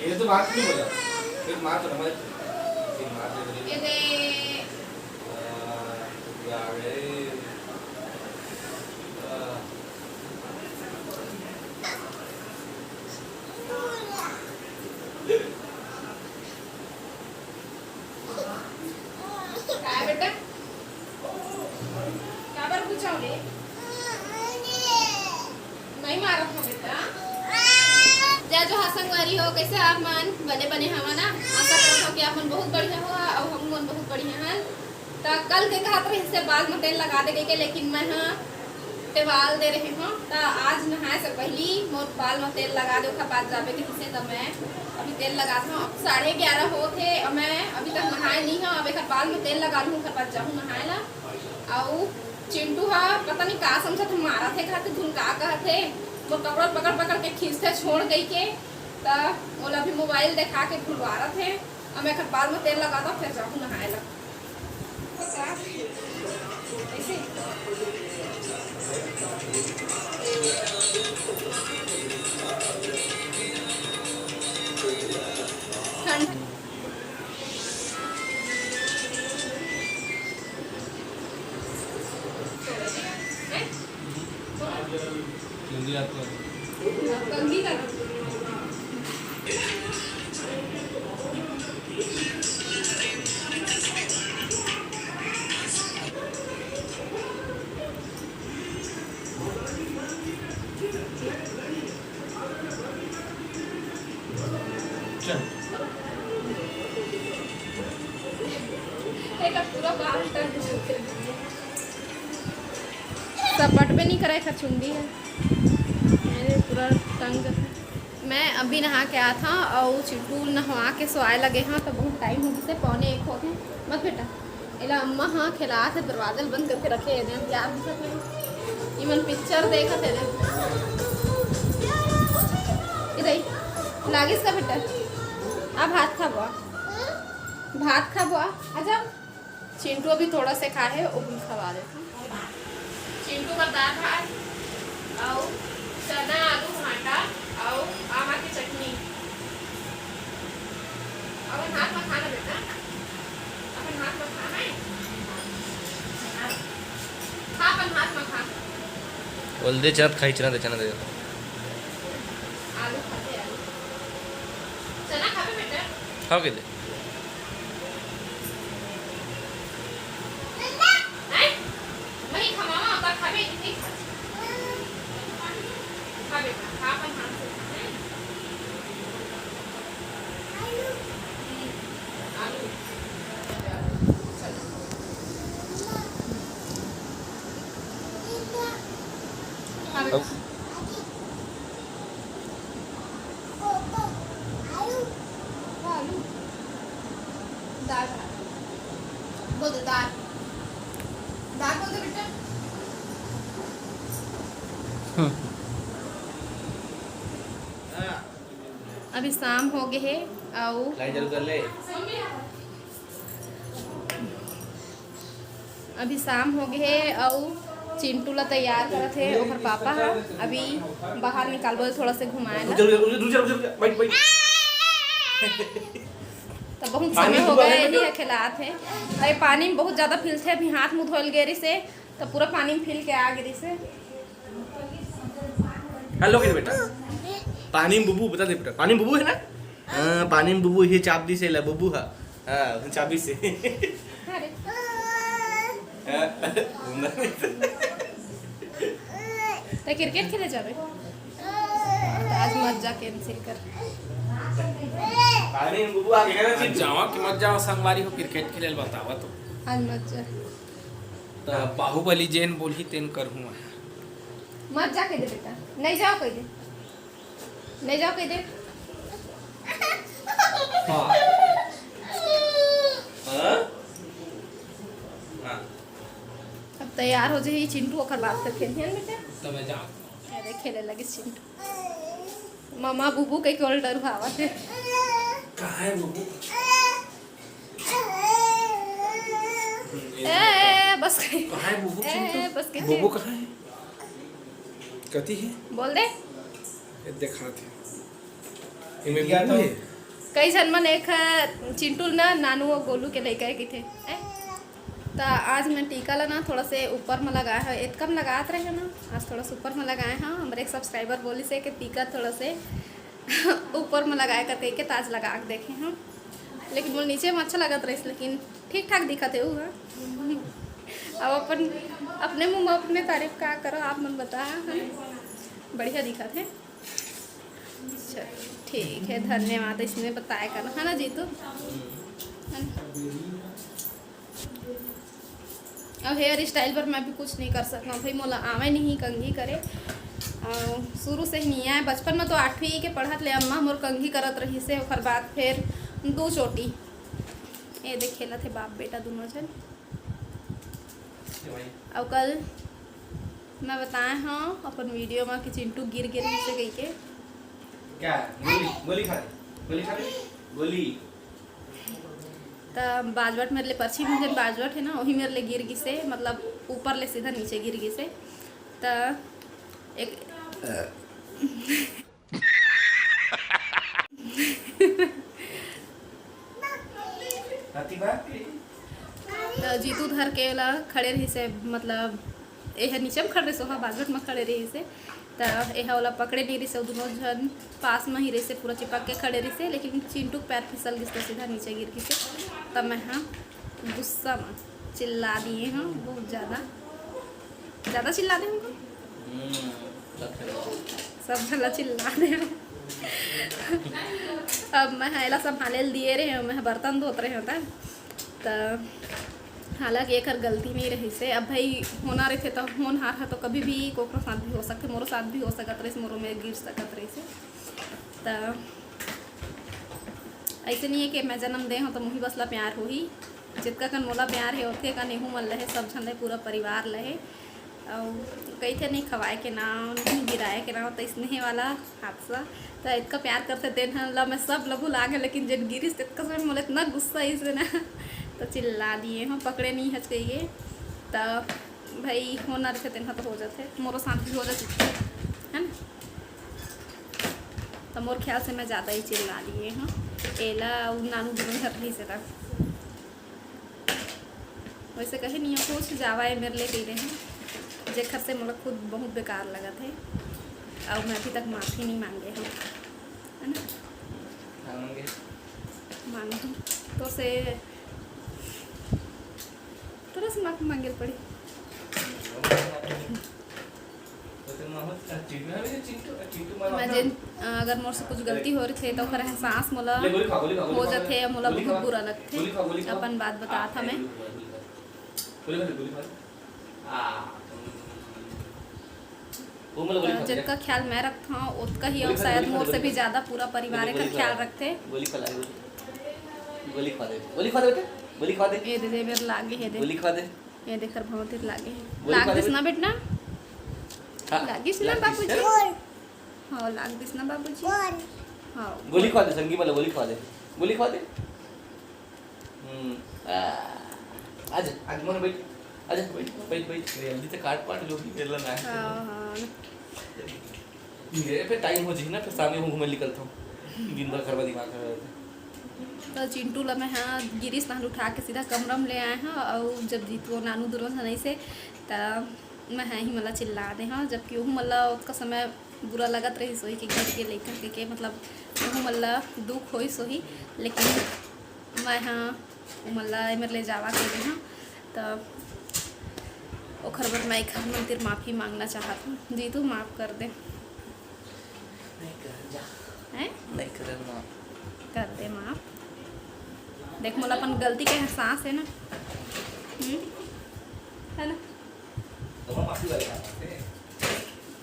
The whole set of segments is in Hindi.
ये तो बात नहीं बोला फिर मार तो मत फिर मार दे ये दे यार क्या बेटा क्या बार पूछा उन्हें नहीं मारा था बेटा जा जो हसंगवारी हो कैसे आप मन बने बने हवा ना आशा करत हो कि आप मन बहुत बढ़िया हो और हम मन बहुत बढ़िया हैं तो कल के कहत रहे से बाल में तेल लगा दे के लेकिन मैं हाँ तेवाल दे रही हूँ तो आज नहाए से पहली मोर बाल में तेल लगा दे उसका बाद जावे के किसे तो मैं अभी तेल लगाता हूँ 11:30 हो थे और मैं अभी तक नहाए नहीं हूँ अब एक बाल में तेल लगा लूँ उसके बाद जाऊँ नहाए ला और चिंटू हा पता नहीं का समझा था मारा थे खाते धुन का कहते वो कपड़ा पकड़ पकड़ के खींचते छोड़ गई के तो बोला अभी मोबाइल दिखा के खुलवा रहे थे और मैं बाल में तेल लगा दो फिर जाऊँ नहाए ला ऐसे ठंड जल्दी आपको कंगी कर चल एक पूरा बाल टन सब बटबे नहीं करे खचुंडी है मेरे पूरा टंग मैं अभी नहा के आया था और चिंटू नहवा के सोए लगे हाँ तो बहुत टाइम हो गया 1:45 हो गए मत बेटा इला अम्मा हाँ खिला थे दरवाजा बंद करके रखे हैं यार इवन पिक्चर देखा थे इधर लागिस का बेटा अब भात खा बुआ अच्छा चिंटू अभी थोड़ा से खा है वो भी खवा देता चिंटू का दाल भात और चना आलू टमाटर और आमा की चटनी अपन हाथ में खाना बेटा अपन हाथ में खाना है खा अपन हाथ में खा बोल दे चना खाई चना दे आलू खाते आलू चना खावे बेटा खाओ के दे वही खमामा होता खावे इतनी खा बेटा खा अपन हाथ से आलू खा बेटा आलू दाल बोल दे दाल बोल दे बेटा अभी शाम हो गए है और लाई जल्दी कर ले अभी शाम हो गए है और चिंटू ला तैयार करत है ओकर पापा है अभी बाहर निकालबो थोड़ा से घुमाए ला बैठ तो बहुत समय हो गया यही है खिलात है अरे पानी में बहुत ज़्यादा फिल थे अभी हाथ मुँह धोल गेरी से तो पूरा पानी में फिल के आ गिरी से हेलो के बेटा पानी में बुबू बता दे बेटा पानी में बुबू है ना हाँ पानी में बुबू ये चाबी से ला बुबू है हाँ चाबी से अरे तो क्रिकेट खेले जाबे तो आज मत जा कैंसिल कर पानी में बुबू आ गया ना जावा कि मत जाओ संगवारी हो क्रिकेट खेले बतावा तो आज मत जा तो बाहुबली जेन बोली तेन करहूँ मत जा कह दे बेटा नहीं जाओ कह दे नहीं जाओ कह दे हाँ अब तैयार हो जाए चिंटू ओकर बात कर खेल बेटा तो मैं जाऊँ अरे खेले लगे चिंटू मामा बुबू के कोल डर भावा थे कहाँ है बुबू ए बस कहाँ है बुबू बस के बुबू कहाँ है कती है बोल दे ये देखा थे इनमें बुबू है कई जन मन एक चिंटू ना नानू और गोलू के लेकर के थे तो आज मैं टीका ला ना थोड़ा से ऊपर में लगाया है, एक कम लगात रहे हैं ना, आज थोड़ा सा ऊपर में लगाए हैं। हमारे एक सब्सक्राइबर बोली से कि टीका थोड़ा से ऊपर में लगाए करके के ताज लगा के देखे हैं, लेकिन वो नीचे में अच्छा लगत रही, लेकिन ठीक ठाक दिखत है वो। अब अपन अपने मुँह में अपने तारीफ का करो, आप मन बता बढ़िया दिखत है। चलो ठीक है, धन्यवाद इसने बताया करना है ना जीतू। अब हेयर स्टाइल पर मैं भी कुछ नहीं कर सकता भाई, मोला आवे नहीं कंघी करे, शुरू से ही नहीं आए। बचपन में तो 8वीं के पढ़त ले अम्मा मोर कंघी करत रही से, ओकर बाद फिर 2 चोटी ये देख खेला थे बाप बेटा दोनों जन। अब कल मैं बताए हाँ अपन वीडियो में कि चिंटू गिर से गई के क्या गोली खा दे गोली तो बाजवट मेरे लिए पर्ची में जन बाजवट है ना, वही मेरे लिए गिर गई से, मतलब ऊपर ले सीधा नीचे गिर गई से। तो एक तो जीतू धर के ला खड़े रही से, मतलब यह नीचे में खड़े सोहा बाजवट में खड़े रही से, तो यह वाला पकड़े नहीं रही से, दोनों जन पास में ही रही से, पूरा चिपक के खड़े रही से, लेकिन चिंटू पैर फिसल गई तो सीधा नीचे गिर गई से। तब मैं हाँ गुस्सा में चिल्ला दिए हाँ, बहुत ज़्यादा चिल्ला दे हमको, सब जला चिल्ला दे। अब मैं एला संभाले दिए रहे, मैं बर्तन धोत रहे होता, तो हालांकि एक गलती नहीं रही से। अब भाई होना रहे थे तो होन हार है, तो कभी भी कोकरो साथ भी हो सकते, मोरो साथ भी हो सकत रही से, मोरो में गिर सकत रही से। तो ऐसे नहीं है कि मैं जन्म दे हूँ तो मुही बसला प्यार हो ही, जितका कन मोला प्यार है उतके का नेहू मन लहे, सब झन पूरा परिवार लहे। और कई थे नहीं खवाए के नाम नहीं गिराए के नाम, तो स्नेह वाला हादसा तो इतना प्यार करते दिन ला मैं सब लभू लागे, लेकिन जब गिरिस इतना समय मोला इतना गुस्सा इसे ना तो चिल्ला दिए हम, पकड़े नहीं हच गई तो भाई होना रहे दिन तो हो जाते, मोरो साथ भी हो जाते है ना। तो मोर ख्याल से मैं ज़्यादा ही चिल्ला दिए हाँ, एला नानू दोनों घर रही से तक वैसे कहे नहीं हो कुछ जावा है मेरे लिए कह रहे हैं, जेखर से मुझे खुद बहुत बेकार लगा थे, और मैं अभी तक माफ़ी नहीं मांगे हूँ है ना। मांगे तो से थोड़ा सा माफ़ी मांगे पड़ी। मैं जिन अगर मोर से कुछ गलती हो रही थे तो फिर एहसास मोला हो जाते, मोला बहुत बुरा लगते, अपन बात बता था मैं। जिनका ख्याल मैं रखता हूँ उतना ही और शायद मोर से भी ज़्यादा पूरा परिवार का ख्याल रखते। ये दे मेरे लागे है दे, ये देखकर बहुत ही लागे लाग दिस ना बेटना, लाग दिस ना बाबूजी, हाँ लाग दिस ना बाबूजी, हाँ गोली खा दे संगी वाला, गोली खा दे आज मन बैठ, आजा बैठ जल्दी से काट लो खेलना ना। हाँ ये फिर टाइम हो जी ना, फिर शाम में घूमने निकलता हूँ, दिन भर घर में दिमाग खराब। तो चिंटू ला मैं हाँ गिरीश नानू उठा के सीधा कमरा में ले आए हैं, और जब जीतू नानू दोनों नहीं से तो मैं हाँ ही मला चिल्ला दे हाँ, जबकि वो मला उसका समय बुरा लगत रही सोही कि गिर के लेकर के मतलब वो मला दुख हो सोही, लेकिन मैं हाँ मला मेरे ले जावा के हाँ, तो ओखर बर मैं एक मंदिर माफ़ी मांगना चाहता हूँ, जीतू माफ़ कर दे। नहीं करना कर दे माफ़, देख मोला अपन गलती के एहसास है ना, है ना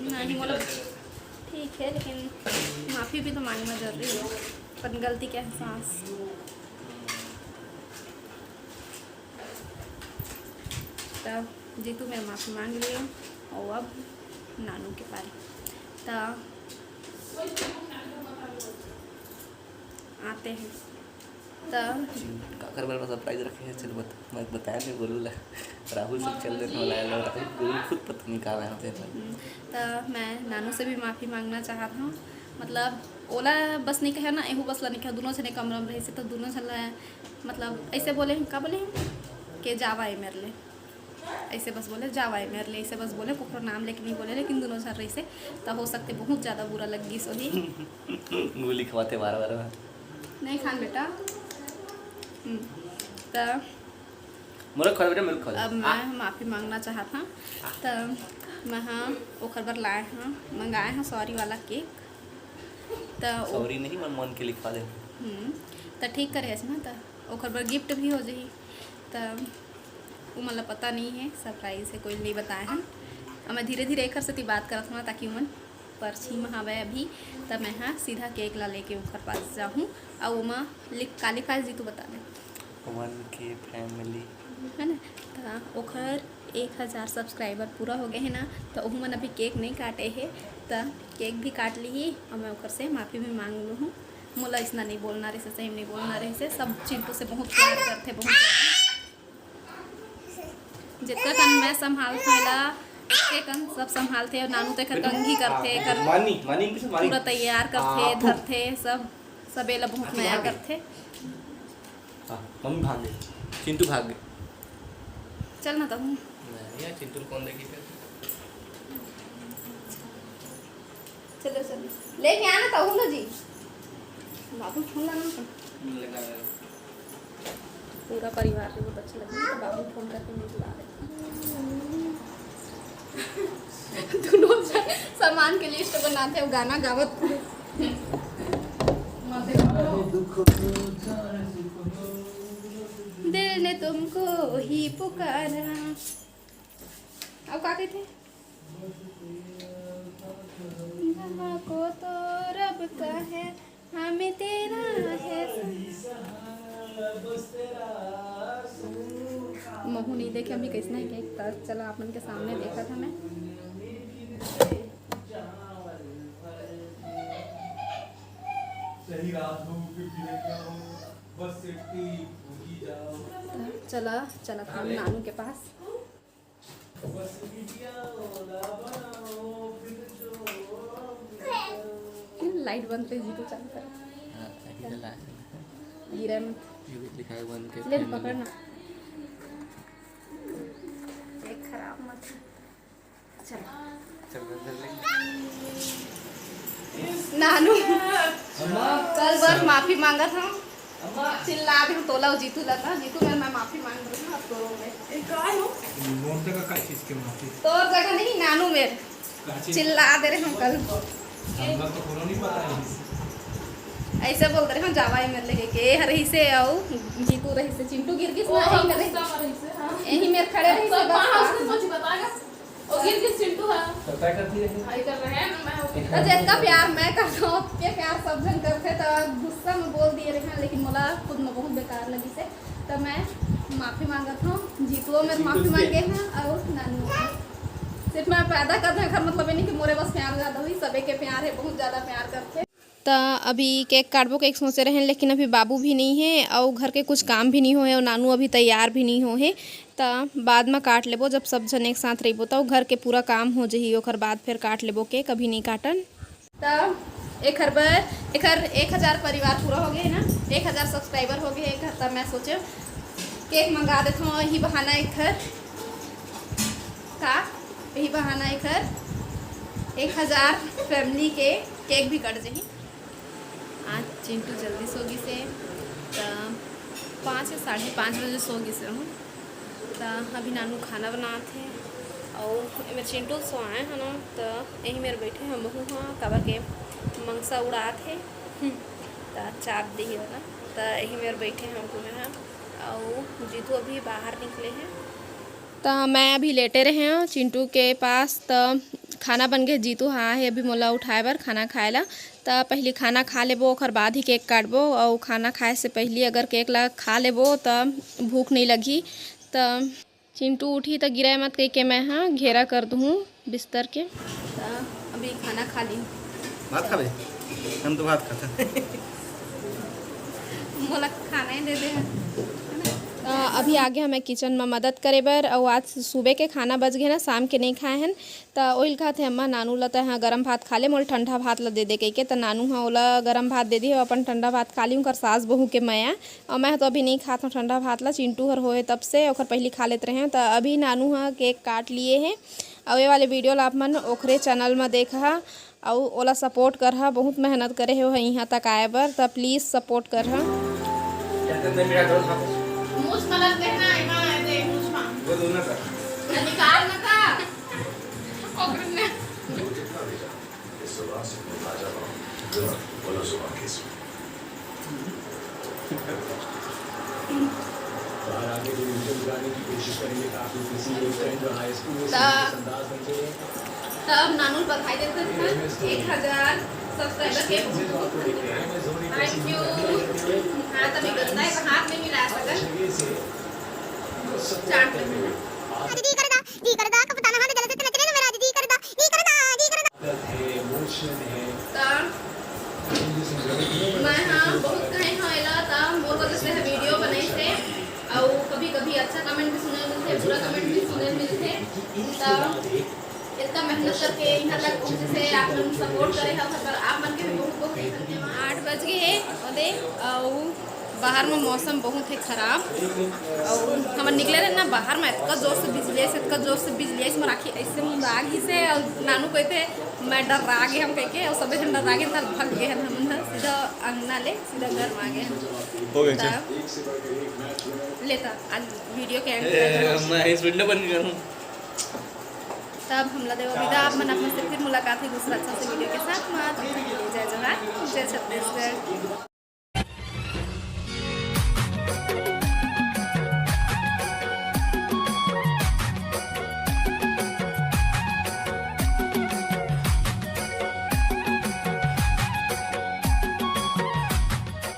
नहीं मोला ठीक है, लेकिन माफ़ी भी तो मांगना जरूरी है, अपन गलती के एहसास। तब जीतू मैं माफ़ी मांग लिया, और अब नानू के पास तब आते हैं काकर बार सरप्राइज रखे हैं, चल मैं बताया नहीं बोलूँगा, राहुल से चल देने वाला है, राहुल खुद पता नहीं कहाँ आते हैं। तो मैं नानू से भी माफ़ी मांगना चाहता हूँ, मतलब ओला बस नहीं कहे ना एहू बस ला नहीं कहे दोनों जने कमरा में रहे से तो दोनों चल मतलब ऐसे बोले हम का बोले हम कि जावा है मेरे लिए ऐसे बस बोले जावा है मेरे लिए ऐसे बस बोले कुकर नाम लेके नहीं बोले लेकिन दोनों चल रही से तो हो सकते बहुत ज़्यादा बुरा लगी सोही मुँह लिखवाते बार बार नहीं खान बेटा तो मेरे खा बेटा मेरे खा अब मैं माफ़ी मांगना चाहता हूँ तो मैं हाँ ओखर बर लाए हैं मंगाए हैं सॉरी वाला केक तो सॉरी नहीं मैं मन के लिखवा दे तो ठीक करे है ना तो ओखर बर गिफ्ट भी हो जाही तो वो मतलब पता नहीं है सरप्राइज है कोई नहीं बताए हैं और मैं धीरे धीरे एक से बात करत हूँ ताकि मन परछी में हवे अभी तब मैं हाँ सीधा केक ला लेके ओखर पास जाऊँ और वो लिख का लिखा जी तू बता दे 1K फैमिली है ना तो ओखर 1000 सब्सक्राइबर पूरा हो गए हैं ना तो वह मन अभी केक नहीं काटे है तो केक भी काट ली ही और मैं ओखर से माफ़ी भी मांग लूँ हूँ मोला इसना नहीं बोलना रहे से सही नहीं बोलना रहे से सब चिंटू से बहुत प्यार करते बहुत जितना कन मैं संभाल थेला उसके कन सब संभालते और नानू तक कंघी करते कर मानी मानी किसे मानी पूरा तैयार करते धरते सब एला बहुत नया करते हां मम्मी भाग गई चिंटू भाग गई चल ना तो हूँ यार चिंटू कौन देखी फिर चलो चलो लेके आना तो हूँ ना जी बाबू फोन लगाना लगा पूरा परिवार से बहुत अच्छा लगा तो बाबू फोन करके मुझे बुला रहे दोनों सामान के लिस्ट बनाते हो गाना गावत दिल ने तुमको ही पुकारा अब क्या कहते को तो रब का है हमें तेरा है महू नहीं देखे अभी कैसे नहीं क्या चलो आप मन के सामने देखा था मैं चला चला था नानू के पास लाइट बंद कर जी तो चालू कर गिरा मत लिखा है 1K ले पकड़ना एक खराब मत चल नानू कल बार माफी मांगा था चिल्ला भी तोला जीतू लगा जीतू मैं माफी मांग रही हूँ अब तोर जगह नहीं नानू मेरे चिल्ला दे रहे हम कल ऐसे बोलते रहे हम जावा ही मेरे लगे के रही से आओ जीतू रही से चिंटू गिर किस ना मेरे यही मेरे खड़े रही से बस बताएगा और गिर किस चिंटू है पता करती है भाई कर रहे हैं मैं जितना प्यार मैं करता हूँ के प्यार सब जन करते तो गुस्सा में बोल दिए रहे लेकिन मोला खुद में बहुत बेकार लगी से तो मैं माफी मांगत हूँ जीतुओ में माफी मांगे हैं और नानू सिर्फ मैं पैदा करते हैं घर मतलब नहीं कि मोरे बस प्यार ज़्यादा हुई सबे के प्यार है बहुत ज़्यादा प्यार करते तो अभी केक काटबो केक सोचे रहे हैं लेकिन अभी बाबू भी नहीं है और घर के कुछ काम भी नहीं हुए और नानू अभी तैयार भी नहीं हो है तो बाद में काट लेबो जब सब जन एक साथ रहिबो तो घर के पूरा काम हो जाही ओकर बाद फिर काट लेबो केक अभी नहीं काटन तो एक 1000 परिवार पूरा हो गए ना 1000 सब्सक्राइबर हो गए एक तब मैं सोचे केक मंगा देता हूँ यही बहाना एक घर का यही बहाना एक घर 1000 फैमिली के केक भी कट जाही आज चिंटू जल्दी सोगी से तो 5 या 5:30 बजे सोगी से हूँ तो अभी नानू खाना बनाते हैं और मेरे चिंटू सो आए हैं ना तो यही मेरे बैठे हम बहू हाँ कबा के मंगसा उड़ाते तो चाप दी वाला तो यही मेरे बैठे हैं हमको में और जीतू अभी बाहर निकले हैं तो मैं अभी लेटे रहे हैं चिंटू के पास तो खाना बन गए जीतू हाँ है अभी मोला उठाए बर खाना खाए ला तो पहले खाना खा लेबो और बाद ही केक काटबो और खाना खाए से पहले अगर केक ला खा लेबो तो भूख नहीं लगी तो चिंटू उठी तो गिराए मत कह के मैं हाँ घेरा कर दूँ बिस्तर के तो अभी खाना खा ली भात खाबे हम तो भात खाता मोला खाना ही दे दे अभी आगे हमें किचन में मदद करे बर और आज सुबह के खाना बच गए ना, शाम के नहीं खाए हैं तो वही खाते अम्मा नानू ला तो हाँ गरम भात खा ले, मोल ठंडा भात ला दे दे के तो नानू हाँ ओला गरम भात दे दी अपन ठंडा भात खा ली। उनकर सास बहू के मैं और मैं तो अभी नहीं खाता हूँ ठंडा भात ला, चिंटू हर होए तब से ओखर पहले खा लेते रहे। तो अभी नानू हाँ केक काट लिए हैं और ये वाले वीडियो ला आप मन ओखरे चैनल में देखा और ओला सपोर्ट कर, बहुत मेहनत करे हो यहाँ तक आए बर, तो प्लीज़ सपोर्ट कर। मूछ मलक देना इमा दे मूछ मा वो दोनों का निकाल मता ओकरे में तब नानू बधाई देते हैं 1000 सब्सक्राइबर के। Thank you. हाँ तभी गंदा है हाथ में मिला सकता चाट दीदी करदा कपताना हां जल्दी से नचने मेरा दीदी करदा मैं हाँ बहुत कहे हाँ एला ता मोर वजह से वीडियो बनाई थे और कभी कभी अच्छा कमेंट भी सुने मिलते, बुरा कमेंट भी सुने मिलते। तो इतना मेहनत करके यहाँ तक पहुँचे से आप लोग सपोर्ट करे हैं और आप मन के भी बहुत बहुत धन्यवाद। 8 बज गए हैं और बाहर में मौसम बहुत है खराब और हम निकले रहे ना बाहर में इतना जोर से बिजली इसमें राखी ऐसे राग ही से और नानू कहते मैं डर आ गए हम कह के और सभी जन डर आ गए तब भाग गए हम सीधा अंगना ले सीधा घर में आ गए हम लेता आज वीडियो के एंड मैं इस वीडियो बंद करूँ तब हमला देव विदा। आप मन अपने से फिर मुलाकात है दूसरा अच्छा से वीडियो के साथ में। जय जवान जय छत्तीसगढ़।